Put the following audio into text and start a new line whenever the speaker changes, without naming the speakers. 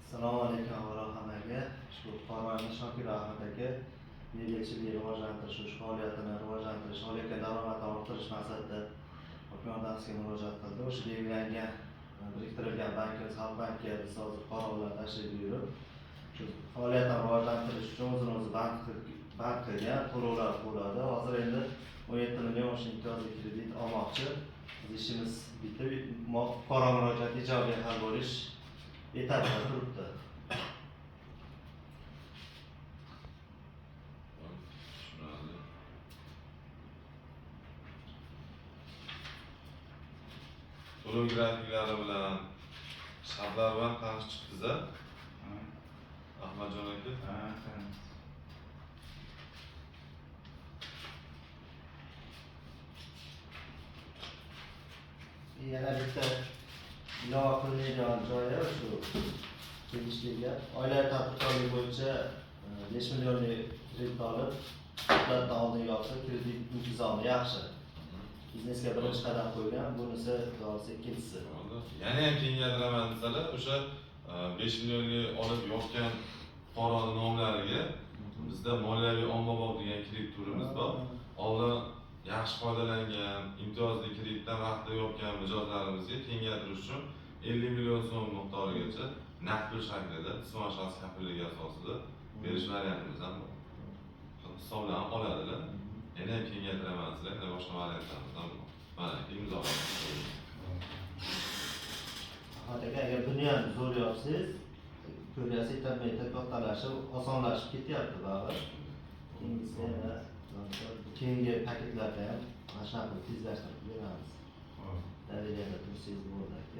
Assalomu alaykum hammaga. Shu Farg'ona Shokir Ahmad aka mebelchilik rivojlantirish faoliyatini rivojlantirish, olayotgan daromadni orttirish maqsadida hukumatimizga murojaat qildi. O'sha belgilangan biriktirilgan bankimiz Xalq bankiga biz hozir fuqarolar tashrif buyurib, shu faoliyatni rivojlantirish uchun o'zini band qilgan to'lovlar bo'ladi. Hozir endi 17 million o'sha imtiyozli kredit olmoqchi. Ishimiz bitib, fuqaro murojaati ijobiy hal bo'lish etapida turibdi.
To'lov grafiklari bilan shartlar bilan tanishib chiqdingiz-a? Ahmadjon aka?
Yana bitta ilova qilinadigan joyi shu tegishliga oilaviy tadbirkorlik bo'yicha 5 millionlik kredit olib, davlatdan oldin yopsa kredit intizomi yaxshi. Biznesga birinchi qadam qo'ygan, bunisi to'g'risi ikkinchisi.
Yana ham kengaytiraman desalar, o'sha 5 millionlik olib yopgan fuqaroning nomlariga bizda moliyaviy ommabop degan kredit turimiz bor. Oldin yaxshi foydalangan, imtiyozli kreditdan vaqtida yopgan mijozlarimizga kengaytirish uchun 50 million so'm miqdorigacha naqd pul shaklida jismoniy shaxs kafilligi asosida berish variantimiz ham bor. Hisoblanib oladilar. Yana ham kengaytiraman sizlar, yana boshqa variantlarimiz ham bor. Mana imzolaymiz.
Agar buni ham zo'r yopsangiz, ko'ryapsiz, internetda kattalashib, osonlashib ketyapti baribir. Keyingi paketlarda ham mana shunaqa tezlashtirib beramiz. Davriyada tursangiz bo'ladi.